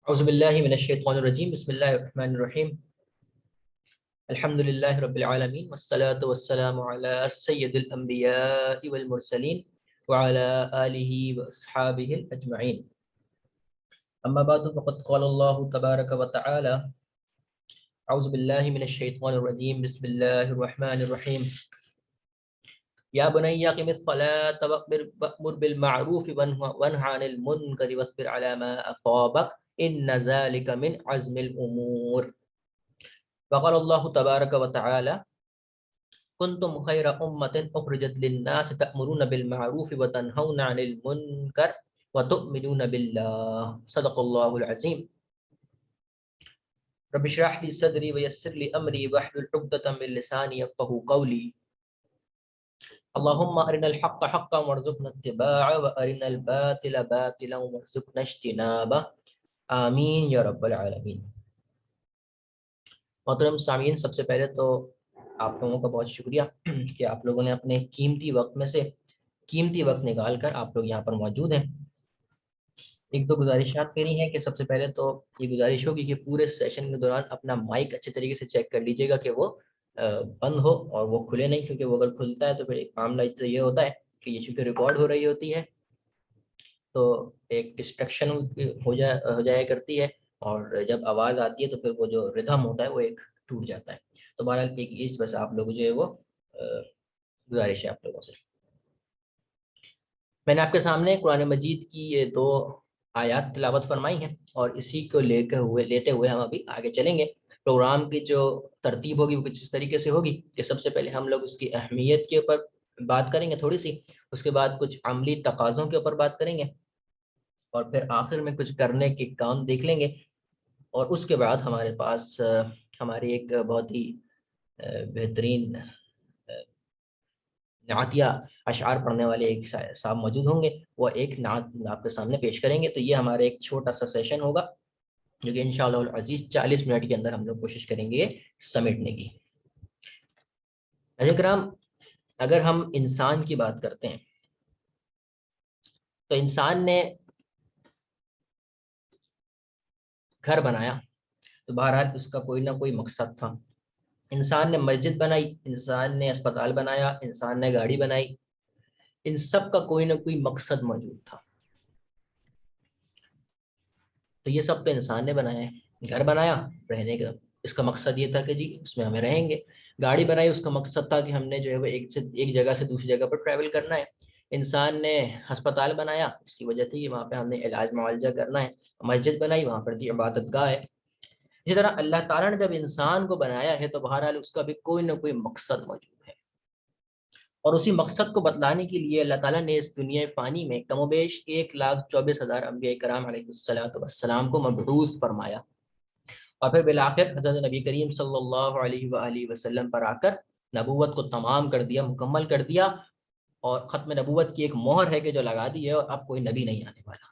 اعوذ باللہ من الشیطان الرجیم بسم اللہ الرحمن الرحیم الحمد للہ رب العالمین والصلاة والسلام علی سید الانبیاء والمرسلین وعلی آلہ واصحابہ اجمعین اما بعد فقد قال اللہ تبارک وتعالی اعوذ باللہ من الشیطان الرجیم بسم اللہ الرحمن الرحیم یا بنی اقم الصلاة وأمر بالمعروف وانہ عن المنکر واصبر علی ما اصابک ان ذلك من عزم الامور وقال الله تبارك وتعالى كنتم خير امة اخرجت للناس تأمرون بالمعروف وتنهون عن المنكر وتؤمنون بالله صدق الله العظيم رب اشرح لي صدري ويسر لي امري واحلل عقدة من لساني يفقهوا قولي اللهم ارنا الحق حقا وارزقنا اتباعه وارنا الباطل باطلا وارزقنا اجتنابه آمین یا رب العالمین۔ محترم سامعین، سب سے پہلے تو آپ لوگوں کا بہت شکریہ کہ آپ لوگوں نے اپنے قیمتی وقت میں سے قیمتی وقت نکال کر آپ لوگ یہاں پر موجود ہیں۔ ایک دو گزارشات میری ہیں کہ سب سے پہلے تو یہ گزارش ہوگی کہ پورے سیشن کے دوران اپنا مائک اچھے طریقے سے چیک کر لیجیے گا کہ وہ بند ہو اور وہ کھلے نہیں، کیونکہ وہ اگر کھلتا ہے تو پھر ایک معاملہ تو یہ ہوتا ہے کہ یہ چونکہ ریکارڈ ہو رہی ہوتی ہے تو ایک ڈسٹریکشن ہو جایا کرتی ہے، اور جب آواز آتی ہے تو پھر وہ جو ردھم ہوتا ہے وہ ایک ٹوٹ جاتا ہے۔ تو بہرحال ایک اس بس آپ لوگ جو ہے وہ گزارش ہے آپ لوگوں سے۔ میں نے آپ کے سامنے قرآن مجید کی یہ دو آیات تلاوت فرمائی ہیں، اور اسی کو لیتے ہوئے ہم ابھی آگے چلیں گے۔ پروگرام کی جو ترتیب ہوگی وہ کچھ اس طریقے سے ہوگی کہ سب سے پہلے ہم لوگ اس کی اہمیت کے اوپر بات کریں گے تھوڑی سی، اس کے بعد کچھ عملی تقاضوں کے اوپر بات کریں گے، اور پھر آخر میں کچھ کرنے کے کام دیکھ لیں گے، اور اس کے بعد ہمارے پاس ہماری ایک بہت ہی بہترین نعتیہ اشعار پڑھنے والے ایک صاحب موجود ہوں گے، وہ ایک نعت آپ کے سامنے پیش کریں گے۔ تو یہ ہمارا ایک چھوٹا سا سیشن ہوگا جو کہ انشاءاللہ العزیز 40 منٹ کے اندر ہم لوگ کوشش کریں گے سمیٹنے کی۔ کرام، اگر ہم انسان کی بات کرتے ہیں تو انسان نے گھر بنایا تو بہرحال اس کا کوئی نہ کوئی مقصد تھا۔ انسان نے مسجد بنائی، انسان نے اسپتال بنایا، انسان نے گاڑی بنائی، ان سب کا کوئی نہ کوئی مقصد موجود تھا۔ تو یہ سب تو انسان نے بنایا ہے۔ گھر بنایا رہنے کا، اس کا مقصد یہ تھا کہ جی اس میں ہمیں رہیں گے۔ گاڑی بنائی، اس کا مقصد تھا کہ ہم نے جو ہے وہ ایک جگہ سے دوسری جگہ پر ٹریول کرنا ہے۔ انسان نے ہسپتال بنایا، اس کی وجہ تھی کہ وہاں پہ ہم نے علاج معالجہ کرنا ہے۔ مسجد بنائی، وہاں پر جی عبادت گاہ ہے۔ اسی طرح اللہ تعالیٰ نے جب انسان کو بنایا ہے تو بہرحال اس کا بھی کوئی نہ کوئی مقصد موجود ہے، اور اسی مقصد کو بتلانے کے لیے اللہ تعالیٰ نے اس دنیا فانی میں کم و بیش 1,24,000 انبیاء کرام علیہ السلام کو مبعوث فرمایا، اور پھر بالآخر حضرت نبی کریم صلی اللہ علیہ وآلہ وسلم پر آ کر نبوت کو تمام کر دیا، مکمل کر دیا، اور ختم نبوت کی ایک مہر ہے کہ جو لگا دی ہے، اور اب کوئی نبی نہیں آنے والا۔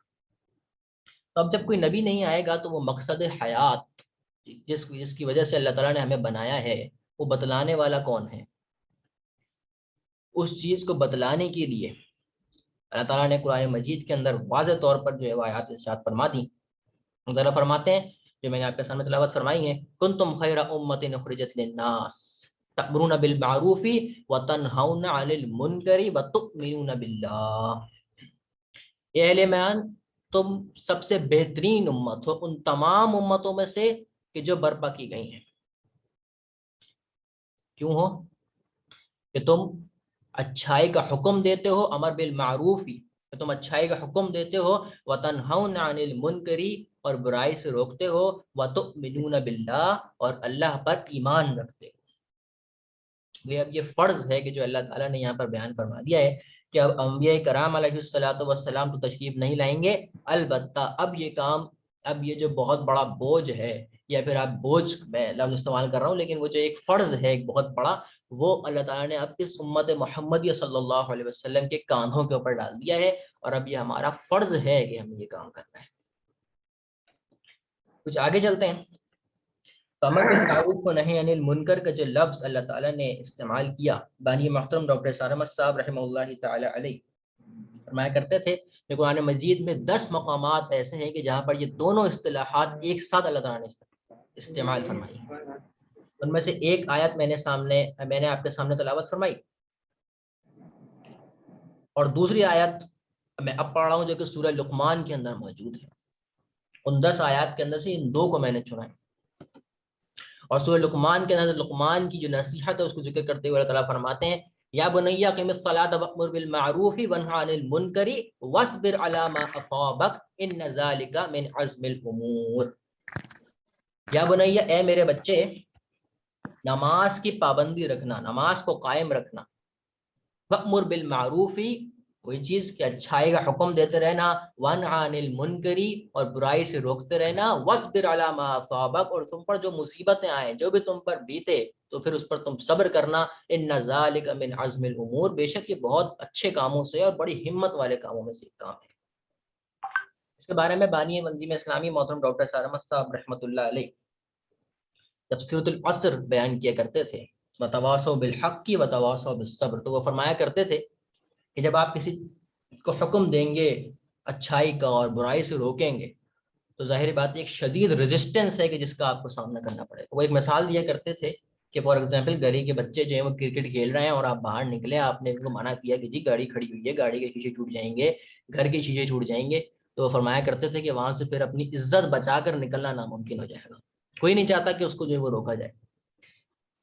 تو اب جب کوئی نبی نہیں آئے گا تو وہ مقصد حیات جس کی وجہ سے اللہ تعالیٰ نے ہمیں بنایا ہے، وہ بتلانے والا کون ہے؟ اس چیز کو بتلانے کے لیے اللہ تعالیٰ نے قرآن مجید کے اندر واضح طور پر جو ہے وہ آیات ارشاد فرما دی۔ ذرا فرماتے ہیں جو میں نے آپ کے سامنے تلاوت فرمائی ہے، کنتم خیر امۃ اخرجت للناس تأمرون بالمعروف وتنہون عن المنکر وتؤمنون باللہ۔ اے اہل ایمان، تم سب سے بہترین امت ہو ان تمام امتوں میں سے کہ جو برپا کی گئی ہیں۔ کیوں ہو؟ کہ تم اچھائی کا حکم دیتے ہو، امر بالمعروف، کہ تم اچھائی کا حکم دیتے ہو، وتنہون عن المنکر، اور برائی سے روکتے ہو، وتؤمنون باللہ، اور اللہ پر ایمان رکھتے ہو۔ اب یہ فرض ہے کہ جو اللہ تعالیٰ نے یہاں پر بیان فرما دیا ہے کہ اب انبیاء کرام علیہ السلام تو تشریف نہیں لائیں گے، البتہ اب یہ جو بہت بڑا بوجھ ہے، یا پھر آپ بوجھ میں لفظ استعمال کر رہا ہوں، لیکن وہ جو ایک فرض ہے ایک بہت بڑا، وہ اللہ تعالیٰ نے اب اس امت محمدیہ صلی اللہ علیہ وسلم کے کاندھوں کے اوپر ڈال دیا ہے، اور اب یہ ہمارا فرض ہے کہ ہمیں یہ کام کرنا ہے۔ کچھ آگے چلتے ہیں۔ امر بالمعروف و نہی عن المنکر کا جو لفظ اللہ تعالیٰ نے استعمال کیا، بانی محترم ڈاکٹر سارمت صاحب رحمہ اللہ تعالی علیہ فرمایا کرتے تھے کہ قرآن مجید میں 10 مقامات ایسے ہیں کہ جہاں پر یہ دونوں اصطلاحات ایک ساتھ اللہ تعالیٰ نے استعمال فرمائی. ان میں سے ایک آیت میں نے آپ کے سامنے تلاوت فرمائی، اور دوسری آیت میں اب پڑھ رہا ہوں جو کہ سورہ لقمان کے اندر موجود ہے. ان 10 آیات کے اندر سے ان 2 کو میں نے چنا ہے. اور سورہ لقمان کے اندر لقمان کی جو نصیحت ہے اس کو ذکر کرتے ہوئے اللہ تعالیٰ فرماتے ہیں یا بنی اقم الصلاۃ وامر بالمعروف وانھ عن المنکر واصبر علی ما اصابک ان ذلک من عزم الامور. یا بنی، اے میرے بچے، نماز کی پابندی رکھنا، نماز کو قائم رکھنا. وامر بالمعروف، کوئی چیز کی اچھائی کا حکم دیتے رہنا، وانھ عن المنکر، اور برائی سے روکتے رہنا، واصبر علی ما اصابک، اور تم پر جو مصیبتیں آئیں، جو بھی تم پر بیتے تو پھر اس پر تم صبر کرنا. ان ذالک من عزم الامور، بے شک یہ بہت اچھے کاموں سے اور بڑی ہمت والے کاموں میں سے ایک کام ہے. اس کے بارے میں بانی منظومہ اسلامی محترم ڈاکٹر سار احمد صاحب رحمۃ اللہ علیہ جب سورۃ العصر بیان کیا کرتے تھے، وتواصوا بالحق وتواصوا بالصبر، تو وہ فرمایا کرتے تھے کہ جب آپ کسی کو حکم دیں گے اچھائی کا اور برائی سے روکیں گے تو ظاہر بات ایک شدید ریزسٹنس ہے کہ جس کا آپ کو سامنا کرنا پڑے. وہ ایک مثال دیا کرتے تھے کہ فار ایگزامپل گلی کے بچے جو ہیں وہ کرکٹ کھیل رہے ہیں اور آپ باہر نکلے، آپ نے ان کو منع کیا کہ جی گاڑی کھڑی ہوئی ہے، گاڑی کے شیشے ٹوٹ جائیں گے، گھر کے شیشے ٹوٹ جائیں گے. تو وہ فرمایا کرتے تھے کہ وہاں سے پھر اپنی عزت بچا کر نکلنا ناممکن ہو جائے گا. کوئی نہیں چاہتا کہ اس کو جو ہے وہ روکا جائے.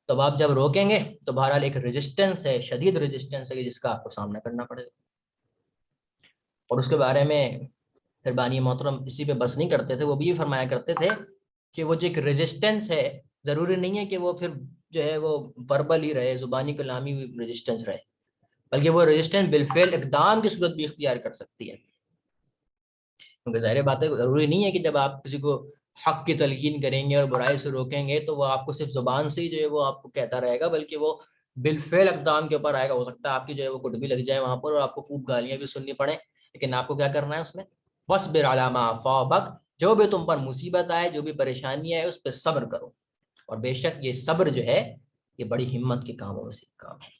تو آپ جب روکیں گے تو بہرحال ایک ریزسٹنس ہے، شدید ریزسٹنس ہے کہ جس کا آپ کو سامنا کرنا پڑے گا. اور اس کے بارے میں پھر بانی محترم اسی پہ بس نہیں کرتے تھے، وہ بھی فرمایا کرتے تھے کہ وہ جو ایک ریزسٹنس ہے ضروری نہیں ہے کہ وہ پھر جو ہے وہ وربل ہی رہے، زبانی کلامی ریزسٹنس رہے، بلکہ وہ ریزسٹنس بالفعل اقدام کی صورت بھی اختیار کر سکتی ہے. کیونکہ ظاہر بات ہے ضروری نہیں ہے کہ جب آپ کسی کو حق کی تلقین کریں گے اور برائی سے روکیں گے تو وہ آپ کو صرف زبان سے ہی جو ہے وہ آپ کو کہتا رہے گا، بلکہ وہ بالفعل اقدام کے اوپر آئے گا. ہو سکتا ہے آپ کی جو ہے وہ کٹ بھی لگ جائے وہاں پر اور آپ کو خوب گالیاں بھی سننی پڑیں، لیکن آپ کو کیا کرنا ہے اس میں؟ واصبر علی ما اصابک، جو بھی تم پر مصیبت آئے، جو بھی پریشانی آئے اس پہ صبر کرو. اور بے شک یہ صبر جو ہے یہ بڑی ہمت کے کاموں میں سے ایک کام ہے.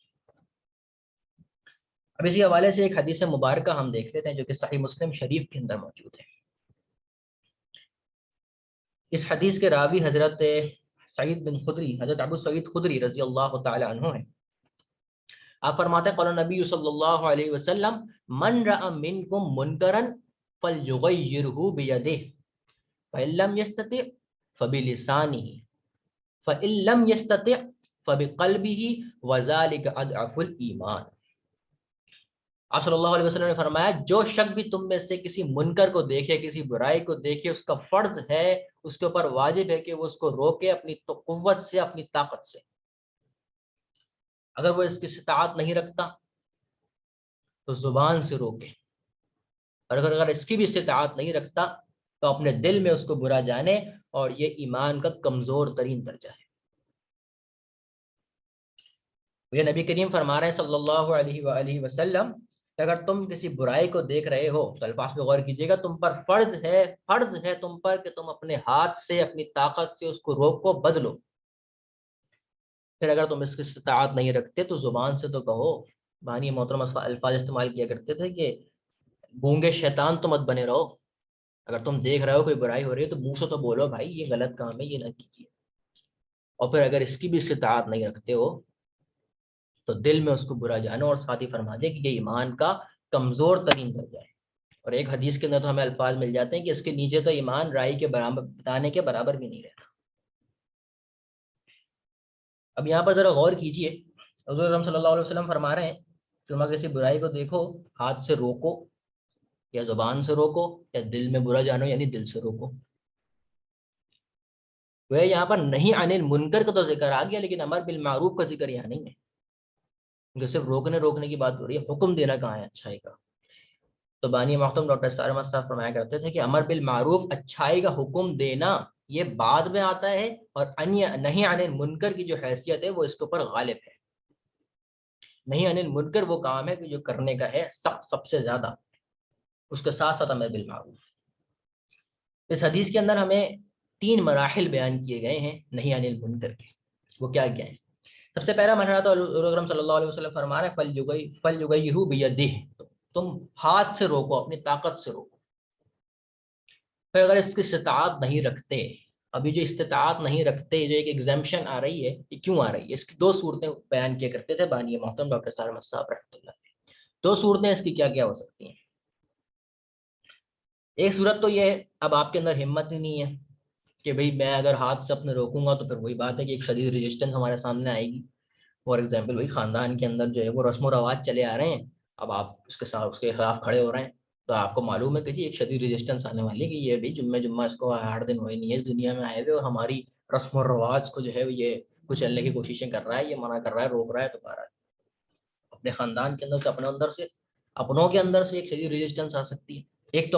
اب اسی حوالے سے ایک حدیث مبارکہ ہم دیکھ لیتے ہیں جو کہ صحیح مسلم شریف کے اندر موجود ہے. اس حدیث کے راوی حضرت سعید بن خدری، حضرت ابو سعید خدری رضی اللہ تعالی عنہ ہیں. آپ فرماتے ہیں قال نبی صلی اللہ علیہ وسلم من رأى منکم منکرا فلیغیرہ بیدہ فإن لم یستطع فبلسانہ فإن لم یستطع فبقلبہ وذلک اضعف الایمان. آپ صلی اللہ علیہ وسلم نے فرمایا جو شخص بھی تم میں سے کسی منکر کو دیکھے، کسی برائی کو دیکھے، اس کا فرض ہے، اس کے اوپر واجب ہے کہ وہ اس کو روکے اپنی قوت سے، اپنی طاقت سے. اگر وہ اس کی استطاعت نہیں رکھتا تو زبان سے روکے، اور اگر اس کی بھی استطاعت نہیں رکھتا تو اپنے دل میں اس کو برا جانے، اور یہ ایمان کا کمزور ترین درجہ ہے. یہ نبی کریم فرما رہے ہیں صلی اللہ علیہ وآلہ وسلم کہ اگر تم کسی برائی کو دیکھ رہے ہو تو الفاظ پہ غور کیجیے گا، تم پر فرض ہے تم پر کہ تم اپنے ہاتھ سے، اپنی طاقت سے اس کو روکو، بدلو. پھر اگر تم اس کی استطاعت نہیں رکھتے تو زبان سے تو کہو. بانی محترم الفاظ استعمال کیا کرتے تھے کہ گونگے شیطان تو مت بنے رہو. اگر تم دیکھ رہے ہو کوئی برائی ہو رہی ہے تو منہ سے تو بولو بھائی یہ غلط کام ہے، یہ نہ کیجیے. اور پھر اگر اس کی بھی استطاعت نہیں رکھتے ہو تو دل میں اس کو برا جانو، اور ساتھ ہی فرما دے کہ یہ ایمان کا کمزور ترین درجہ ہے. اور ایک حدیث کے اندر تو ہمیں الفاظ مل جاتے ہیں کہ اس کے نیچے تو ایمان رائی کے برابر، بتانے کے برابر بھی نہیں رہتا. اب یہاں پر ذرا غور کیجئے، حضور اکرم صلی اللہ علیہ وسلم فرما رہے ہیں کہ تم کسی برائی کو دیکھو، ہاتھ سے روکو یا زبان سے روکو یا دل میں برا جانو، یعنی دل سے روکو. وہ یہاں پر نہیں عن المنکر کا تو ذکر آ گیا، لیکن امر بالمعروف کا ذکر یہاں نہیں ہے، کیونکہ صرف روکنے کی بات ہو رہی ہے. حکم دینا کہاں ہے اچھائی کا؟ تو بانی محترم ڈاکٹر سار احمد صاحب فرمایا کرتے تھے کہ امر بالمعروف، اچھائی کا حکم دینا، یہ بعد میں آتا ہے، اور نہیں عن المنکر کی جو حیثیت ہے وہ اس کے اوپر غالب ہے. نہیں عن المنکر وہ کام ہے کہ جو کرنے کا ہے سب سے زیادہ، اس کے ساتھ ساتھ امر بالمعروف. اس حدیث کے اندر ہمیں 3 مراحل بیان کیے گئے ہیں نہیں عن المنکر کے. وہ کیا کیا ہیں؟ سب سے پہلا مرحلہ تو حضور اکرم صلی اللہ علیہ وسلم فرما رہے ہیں فلیغیرہ بیدہ، تم ہاتھ سے روکو، اپنی طاقت سے روکو۔ پھر اگر اس کی استطاعت نہیں رکھتے، ابھی جو استطاعت نہیں رکھتے، جو ایک ایگزمپشن آ رہی ہے، یہ کیوں آ رہی ہے؟ اس کی دو صورتیں بیان کیا کرتے تھے بانی محترم ڈاکٹر سار احمد صاحب رحمۃ اللہ علیہ۔ دو صورتیں اس کی کیا کیا ہو سکتی ہیں؟ ایک صورت تو یہ ہے، اب آپ کے اندر ہمت ہی نہیں ہے کہ بھئی میں اگر ہاتھ سے اپنے روکوں گا تو پھر وہی بات ہے کہ ایک شدید ریزسٹنس ہمارے سامنے آئے گی۔ فار ایگزامپل وہی خاندان کے اندر جو ہے وہ رسم و رواج چلے آ رہے ہیں، اب آپ اس کے ساتھ اس کے خلاف کھڑے ہو رہے ہیں، تو آپ کو معلوم ہے کہ جی ایک شدید ریزسٹنس آنے والی ہے کہ یہ بھی جمعہ اس کو 8 دن ہوئے نہیں ہے اس دنیا میں آئے ہوئے، اور ہماری رسم و رواج کو جو ہے یہ کچلنے کی کوششیں کر رہا ہے، یہ منع کر رہا ہے، روک رہا ہے، تو پا رہا ہے اپنے خاندان کے اندر سے، اپنوں کے اندر سے ایک شدید ریزسٹنس آ سکتی ہے۔ ایک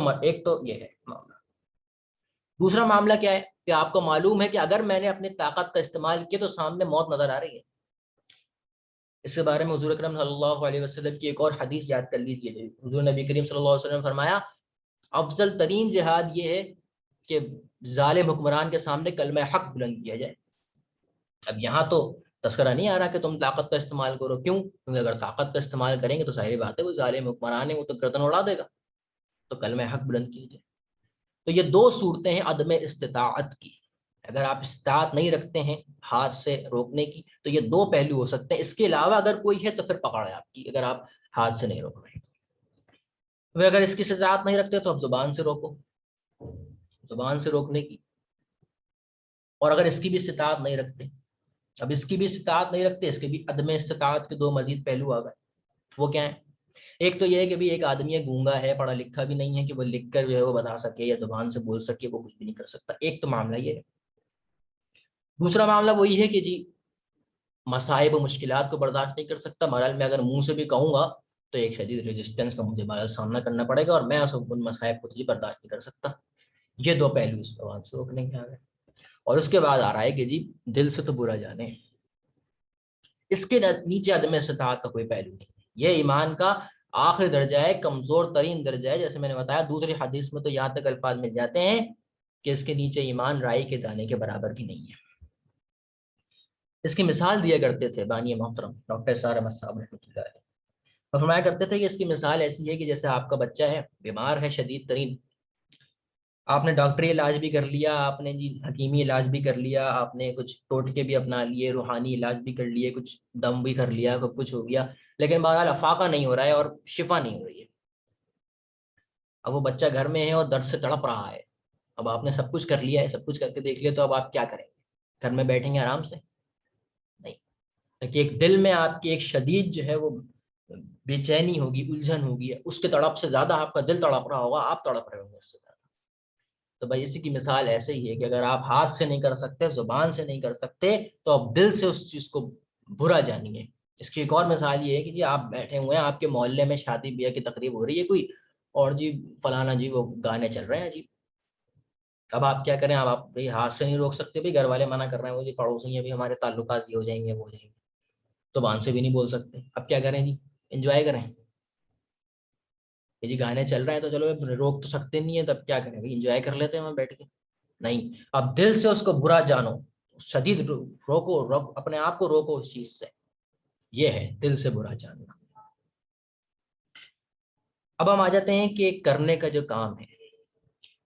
تو یہ ہے معاملہ۔ دوسرا معاملہ کیا ہے کہ آپ کو معلوم ہے کہ اگر میں نے اپنی طاقت کا استعمال کیا تو سامنے موت نظر آ رہی ہے۔ اس کے بارے میں حضور اکرم صلی اللہ علیہ وسلم کی ایک اور حدیث یاد کر لیجیے۔ حضور نبی کریم صلی اللہ علیہ وسلم نے فرمایا افضل ترین جہاد یہ ہے کہ ظالم حکمران کے سامنے کلمہ حق بلند کیا جائے۔ اب یہاں تو تذکرہ نہیں آ رہا کہ تم طاقت کا استعمال کرو، کیوں؟ کیونکہ اگر طاقت کا استعمال کریں گے تو ظاہر بات ہے وہ ظالم حکمران ہے، وہ تو گردن اڑا دے گا، تو کلمہ حق بلند کیا جائے۔ تو یہ دو صورتیں ہیں عدم استطاعت کی۔ اگر آپ استطاعت نہیں رکھتے ہیں ہاتھ سے روکنے کی تو یہ دو پہلو ہو سکتے ہیں، اس کے علاوہ اگر کوئی ہے تو پھر پکڑ ہے آپ کی، اگر آپ ہاتھ سے نہیں روک رہے ہیں۔ اگر اس کی استطاعت نہیں رکھتے تو آپ زبان سے روکو، زبان سے روکنے کی۔ اور اگر اس کی بھی استطاعت نہیں رکھتے، اب اس کی بھی استطاعت نہیں رکھتے، اس کے بھی عدم استطاعت کے دو مزید پہلو آ گئے۔ وہ کیا ہے؟ ایک تو یہ ہے کہ ایک آدمی ہے گونگا ہے، پڑھا لکھا بھی نہیں ہے کہ وہ لکھ کر جو ہے وہ بتا سکے یا زبان سے بول سکے، وہ کچھ بھی نہیں کر سکتا، ایک تو معاملہ یہ ہے۔ دوسرا معاملہ وہی ہے کہ جی مصائب و مشکلات کو برداشت نہیں کر سکتا، بہرحال میں اگر منہ سے بھی کہوں گا تو ایک شدید ریزسٹنس کا مجھے بہرحال سامنا کرنا پڑے گا، اور میں ان مصائب کو جی برداشت نہیں کر سکتا۔ یہ دو پہلو اس زبان سے روکنے کے آ گئے۔ اور اس کے بعد آ رہا ہے کہ جی دل سے تو برا جانے، اس کے نیچے عدم استطاعت کا کوئی پہلو نہیں۔ یہ ایمان کا آخری درجہ ہے، کمزور ترین درجہ ہے، جیسے میں نے بتایا دوسری حدیث میں تو یہاں تک الفاظ مل جاتے ہیں کہ اس کے نیچے ایمان رائی کے دانے کے برابر بھی نہیں ہے۔ اس کی مثال دیا کرتے تھے بانی محترم ڈاکٹر سار احمد صاحب رحمۃ اللہ علیہ، اور فرمایا کرتے تھے کہ اس کی مثال ایسی ہے کہ جیسے آپ کا بچہ ہے، بیمار ہے شدید ترین، آپ نے ڈاکٹری علاج بھی کر لیا، آپ نے جی حکیمی علاج بھی کر لیا، آپ نے کچھ ٹوٹکے بھی اپنا لیے، روحانی علاج بھی کر لیے، کچھ دم بھی کر لیا، سب کچھ ہو گیا، لیکن بہرحال افاقہ نہیں ہو رہا ہے اور شفا نہیں ہو رہی ہے۔ اب وہ بچہ گھر میں ہے اور درد سے تڑپ رہا ہے، اب آپ نے سب کچھ کر لیا ہے، سب کچھ کر کے دیکھ لیا، تو اب آپ کیا کریں گے؟ گھر میں بیٹھیں گے آرام سے؟ نہیں، کہ ایک دل میں آپ کی ایک شدید جو ہے وہ بے چینی ہوگی، الجھن ہوگی، اس کے تڑپ سے زیادہ آپ کا دل تڑپ رہا ہوگا، آپ تڑپ رہے ہوں گے اس سے زیادہ۔ تو بھائی اسی کی مثال ایسے ہی ہے کہ اگر آپ ہاتھ سے نہیں کر سکتے، زبان سے نہیں کر سکتے، تو آپ دل سے اس چیز کو برا جانیے۔ اس کی ایک اور مثال یہ ہے کہ جی آپ بیٹھے ہوئے ہیں، آپ کے محلے میں شادی بیاہ کی تقریب ہو رہی ہے کوئی، اور جی فلانا جی وہ گانے چل رہے ہیں جی، اب آپ کیا کریں؟ اب آپ بھائی ہاتھ سے نہیں روک سکتے، بھی گھر والے منع کر رہے ہیں، وہ جی پڑوسی ہیں بھی ہمارے تعلقات یہ ہو جائیں گے وہ ہو جائیں گے، زبان سے بھی نہیں بول سکتے، اب کیا کریں جی؟ انجوائے کریں کہ جی گانے چل رہے ہیں تو چلو روک تو سکتے نہیں ہے، تب کیا کریں بھائی؟ انجوائے کر لیتے ہیں وہاں بیٹھ کے؟ نہیں، اب دل سے اس کو برا جانو، شدید روکو اپنے آپ کو روکو اس چیز سے، یہ ہے دل سے برا جاننا۔ اب ہم آ جاتے ہیں کہ کرنے کا جو کام ہے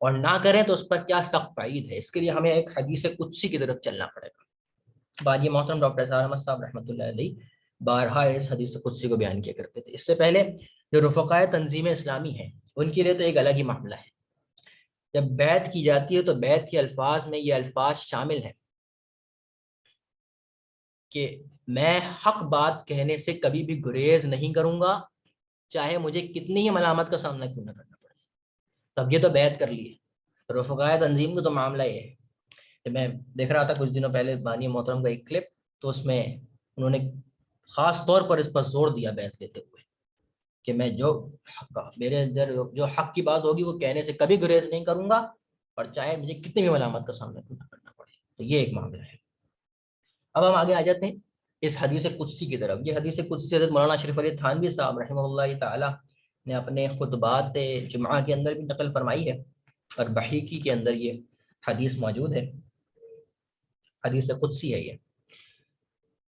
اور نہ کریں تو اس پر کیا سخت وعید ہے۔ اس کے لیے ہمیں ایک حدیث قدسی کی طرف چلنا پڑے گا۔ باجی محترم ڈاکٹر سار احمد صاحب رحمۃ اللہ علیہ بارہا اس حدیث قدسی کو بیان کیا کرتے تھے۔ اس سے پہلے جو رفقائے تنظیم اسلامی ہیں ان کے لیے تو ایک الگ ہی معاملہ ہے، جب بیعت کی جاتی ہے تو بیعت کے الفاظ میں یہ الفاظ شامل ہیں کہ میں حق بات کہنے سے کبھی بھی گریز نہیں کروں گا، چاہے مجھے کتنی ہی ملامت کا سامنا کیوں نہ کرنا پڑے۔ تب یہ تو بیعت کر لی ہے۔ رفقائے تنظیم کا تو معاملہ یہ ہے کہ میں دیکھ رہا تھا کچھ دنوں پہلے بانی محترم کا ایک کلپ، تو اس میں انہوں نے خاص طور پر اس پر زور دیا بیعت لیتے ہوئے کہ میں جو حق میرے اندر جو حق کی بات ہوگی وہ کہنے سے کبھی گریز نہیں کروں گا، اور چاہے مجھے کتنی بھی ملامت کا سامنا کیوں نہ کرنا پڑے۔ تو یہ ایک معاملہ ہے۔ اب ہم آگے آ جاتے ہیں اس حدیث قدسی کی طرف۔ یہ حدیث قدسی حضرت مولانا شریف علی تھانوی صاحب رحمہ اللہ تعالی نے اپنے خطبات جمعہ کے اندر بھی نقل فرمائی ہے، اور بحیقی کے اندر یہ حدیث موجود ہے، حدیث قدسی ہے یہ۔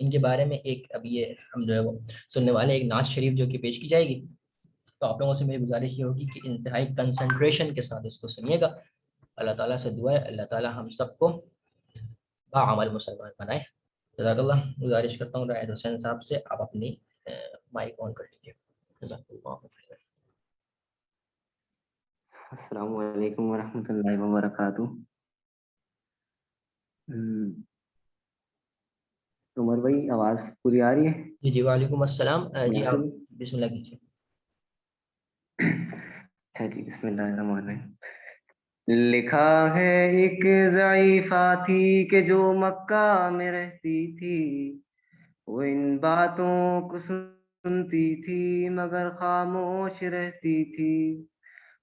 ان کے بارے میں ایک اب یہ ہم جو ہے وہ سننے والے ایک نعت شریف جو کہ پیش کی جائے گی، تو آپ لوگوں سے میری گزارش یہ ہوگی کہ انتہائی کنسنٹریشن کے ساتھ اس کو سنیے گا. اللہ تعالیٰ سے دعا ہے اللہ تعالیٰ ہم سب کو باعمل مسلمان بنائے. جزاک اللہ. گزارش کرتا ہوں راحت حسین صاحب سے آپ اپنی مائک آن کر لیجیے. جزاک اللہ خیر. السلام علیکم ورحمۃ اللہ وبرکاتہ. عمر بھائی آواز پوری آ رہی ہے؟ جی جی وعلیکم السلام. جی آپ مناسب. بسم اللہ کیجیے. اچھا جی، بسم اللہ الرحمن الرحیم. لکھا ہے ایک ضعیفہ تھی کہ جو مکہ میں رہتی تھی، وہ ان باتوں کو سنتی تھی مگر خاموش رہتی تھی.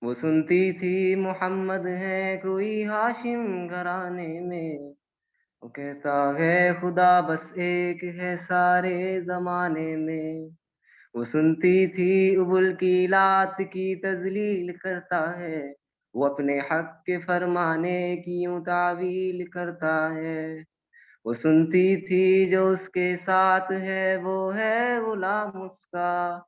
وہ سنتی تھی محمد ہے کوئی ہاشم گھرانے میں، وہ کہتا ہے خدا بس ایک ہے سارے زمانے میں. وہ سنتی تھی ابل کی لات کی تذلیل کرتا ہے، وہ اپنے حق کے فرمانے کی یوں تعویل کرتا ہے. وہ سنتی تھی جو اس کے ساتھ ہے وہ ہے غلام اس کا،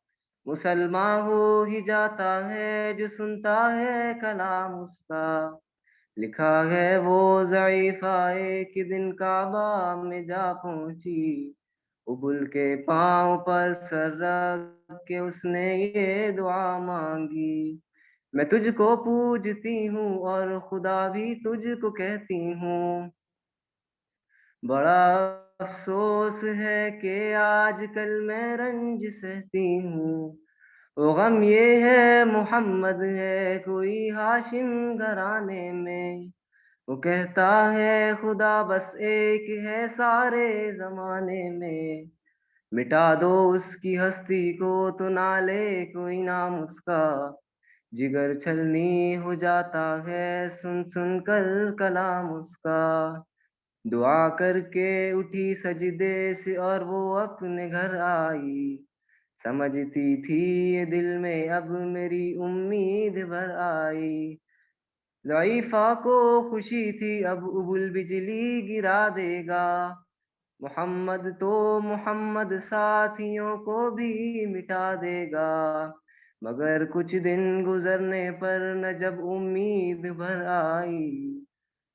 مسلمان ہو ہی جاتا ہے جو سنتا ہے کلام اس کا. لکھا ہے وہ ضعیفہ ایک دن کعبہ میں جا پہنچی، ابل کے پاؤں پر سر رکھ کے اس نے یہ دعا مانگی، میں تجھ کو پوجتی ہوں اور خدا بھی تجھ کو کہتی ہوں. بڑا افسوس ہے کہ آج کل میں رنج سہتی ہوں، وہ غم یہ ہے محمد ہے کوئی ہاشم گھرانے میں، وہ کہتا ہے خدا بس ایک ہے سارے زمانے میں. مٹا دو اس کی ہستی کو تو نہ لے کوئی نام اس کا، جگر چھلنی ہو جاتا ہے سن سن کر کلام اس کا. دعا کر کے اٹھی سجدے سے اور وہ اپنے گھر آئی، سمجھتی تھی یہ دل میں اب میری امید بھر آئی. ضعیفہ کو خوشی تھی اب ابل بجلی گرا دے گا، محمد تو محمد ساتھیوں کو بھی مٹا دے گا. مگر کچھ دن گزرنے پر نہ جب امید بھر آئی،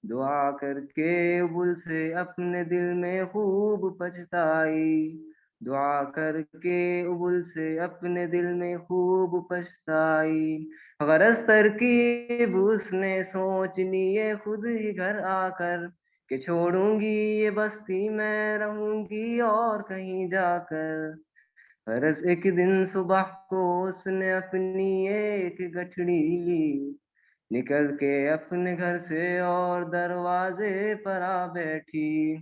دعا کر کے ابل سے اپنے دل میں خوب پچھتائی. دعا کر کے ابل سے اپنے دل میں خوب پچھتائی. غرض ترکیب اس نے سوچ لی یہ خود ہی گھر آ کر، کہ چھوڑوں گی یہ بستی میں رہوں گی اور کہیں جا کر. غرض ایک دن صبح کو اس نے اپنی ایک گٹھڑی لی، نکل کے اپنے گھر سے اور دروازے پر آ بیٹھی.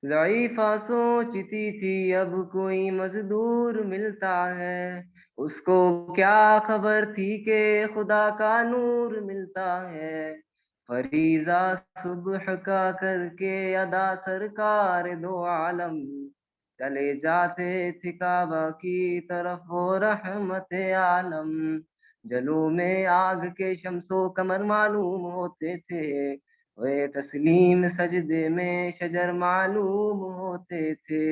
ضعیفہ سوچتی تھی اب کوئی مزدور ملتا ہے، اس کو کیا خبر تھی کہ خدا کا نور ملتا ہے. فریضہ صبح کا کر کے ادا سرکار دو عالم، چلے جاتے تھے کعبہ کی طرف وہ رحمت عالم. جلو میں آگ کے شمس و قمر معلوم ہوتے تھے، وہ تسلیم سجدے میں شجر معلوم ہوتے تھے.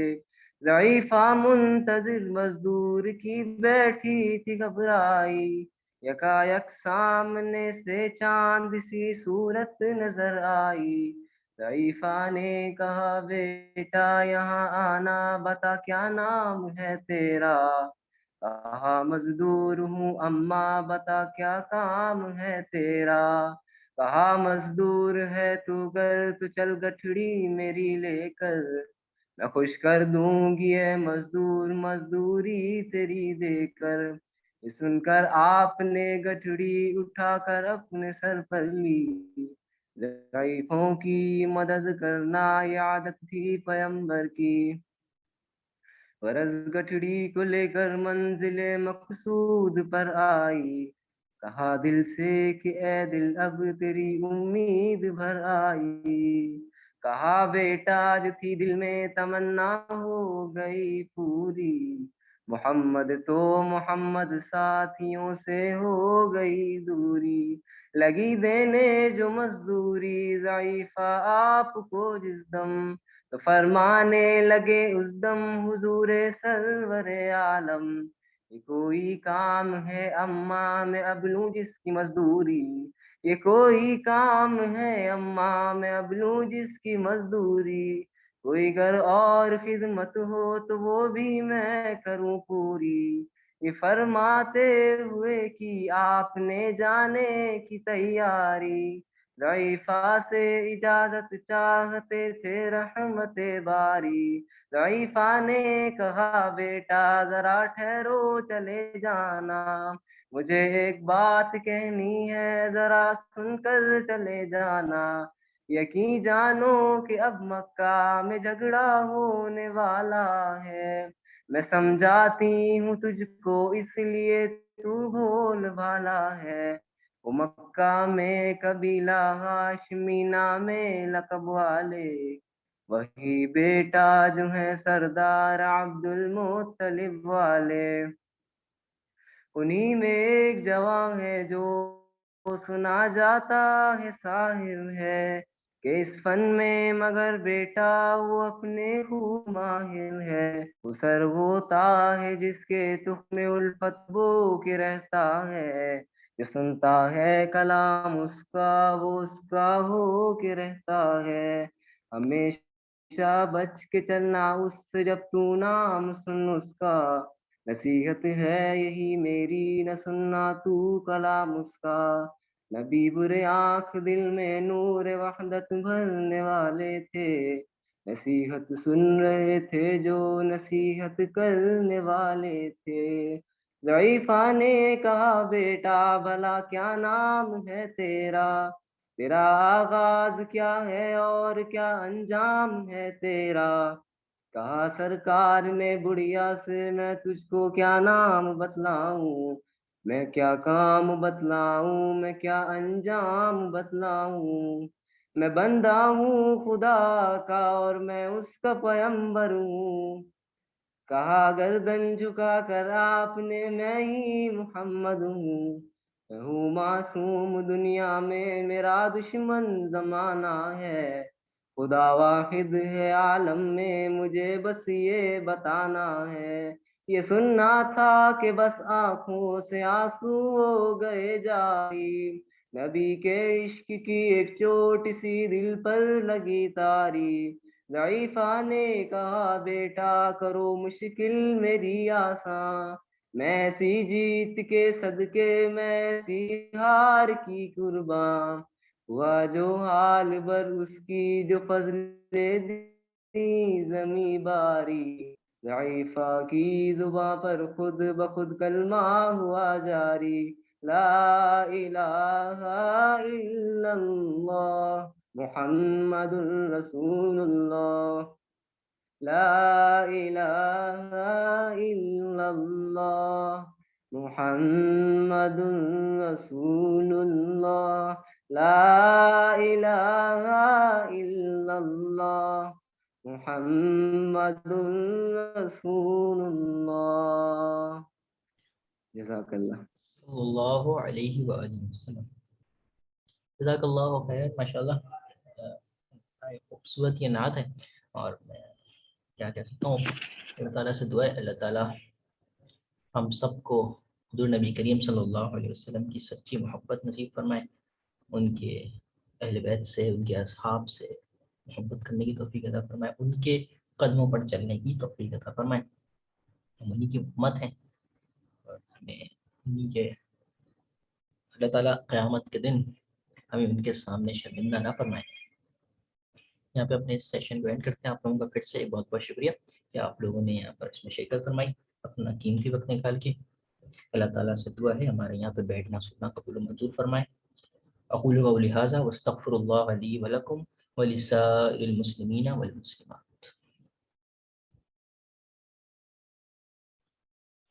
ضعیفہ منتظر مزدور کی بیٹھی تھی گھبرائی، یکایک سامنے سے چاند سی صورت نظر آئی. ضعیفہ نے کہا بیٹا یہاں آنا، بتا کیا نام ہے تیرا. کہا مزدور ہوں اماں، بتا کیا کام ہے تیرا. کہا مزدور ہے تو گر تو چل گٹھڑی میری لے کر، میں خوش کر دوں گی اے مزدور مزدوری تیری دے کر. یہ سن کر آپ نے گٹھڑی اٹھا کر اپنے سر پر لی، ضعیفوں کی مدد کرنا یہ عادت تھی پیمبر کی. غرض گٹھڑی کو لے کر منزل مقصود پر آئی، کہا دل سے کہ اے دل اب تیری امید بھر آئی. کہا بیٹا جو تھی دل میں تمنا ہو گئی پوری، محمد تو محمد ساتھیوں سے ہو گئی دوری. لگی دینے جو مزدوری ضعیفہ آپ کو جس دم، تو فرمانے لگے اس دم حضور سرور عالم، یہ کوئی کام ہے اماں میں اب لوں جس کی مزدوری، یہ کوئی کام ہے اماں میں اب لوں جس کی مزدوری، کوئی گر اور خدمت ہو تو وہ بھی میں کروں پوری، یہ فرماتے ہوئے کہ آپ نے جانے کی تیاری، ضعیفہ سے اجازت چاہتے تھے رحمت باری، ضعیفہ نے کہا بیٹا ذرا ٹھہرو چلے جانا، مجھے ایک بات کہنی ہے ذرا سن کر چلے جانا، یقین جانو کہ اب مکہ میں جھگڑا ہونے والا ہے، میں سمجھاتی ہوں تجھ کو اس لیے تو بھول بھالا ہے، وہ مکہ میں قبیلہ ہاشمی نام لقب والے، وہی بیٹا جو ہے سردار عبد المطلب والے، انہی میں ایک جوان ہے جو سنا جاتا ہے ساحر ہے، کہ اس فن میں مگر بیٹا وہ اپنے خوب ماہر ہے، وہ سر ہوتا ہے جس کے تخم الفت بو کے رہتا ہے، جو سنتا ہے کلام اس کا وہ اس کا ہو کے رہتا ہے، ہمیشہ بچ کے چلنا اس سے جب تو نام سن اس کا، نصیحت ہے یہی میری نہ سننا تو کلام اس کا، نبی برے آنکھ دل میں نور وحدت بھرنے والے تھے، نصیحت سن رہے تھے جو نصیحت کرنے والے تھے، ضعیفہ نے کہا بیٹا بھلا کیا نام ہے تیرا، تیرا آغاز کیا ہے اور کیا انجام ہے تیرا، کہا سرکار نے بڑھیا سے میں تجھ کو کیا نام بتلاؤں، میں کیا کام بتلاؤں میں کیا انجام بتلاؤں، میں بندہ ہوں خدا کا اور میں اس کا پیغمبر ہوں، کہا گردن جھکا کر آپ نے میں ہی محمد ہوں، میں ہوں معصوم دنیا میں میرا دشمن زمانہ ہے، خدا واحد ہے عالم میں مجھے بس یہ بتانا ہے، یہ سننا تھا کہ بس آنکھوں سے آنسو ہو گئے جاری، نبی کے عشق کی ایک چوٹ سی دل پر لگی تاری، ضعیفہ نے کہا بیٹا کرو مشکل میری آساں، میں ایسی جیت کے صدقے میں ایسی ہار کی قرباں، ہوا جو حال بر اس کی جو فضل دی زمیں باری، ضعیفہ کی زباں پر خود بخود کلمہ ہوا جاری، لا الہ الا اللہ محمد رسول اللہ، لا الہ الا اللہ محمد رسول اللہ، لا الہ الا اللہ محمد رسول اللہ، جزاک اللہ۔ صلی اللہ علیہ وآلہ وسلم، جزاک اللہ خیر، ماشاء اللہ، خوبصورت یہ نعت ہے، اور میں کیا کہہ سکتا ہوں، اللہ تعالیٰ سے دعا ہے اللہ تعالیٰ ہم سب کو حضور نبی کریم صلی اللہ علیہ وسلم کی سچی محبت نصیب فرمائے، ان کے اہل بیت سے ان کے اصحاب سے محبت کرنے کی توفیق عطا فرمائے، ان کے قدموں پر چلنے کی توفیق عطا فرمائے، ہم انہی کی امت ہیں، اور ہمیں انہی کے اللہ تعالیٰ قیامت کے دن ہمیں ان کے سامنے شرمندہ نہ فرمائے۔ یہاں پہ اپنے اس سیشن کو اینڈ کرتے ہیں، آپ لوگوں کا پھر سے ایک بہت بہت شکریہ کہ آپ لوگوں نے یہاں پر اس میں شرکت فرمائی، اپنا قیمتی وقت نکال کے، اللہ تعالیٰ سے دعا ہے ہمارے یہاں پہ بیٹھنا سننا قبول و منظور فرمائے۔ اقول قولی ھذا واستغفر اللہ لی ولکم ولسائر المسلمین والمسلمات،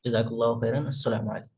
جزاک اللہ خیرا، السلام علیکم۔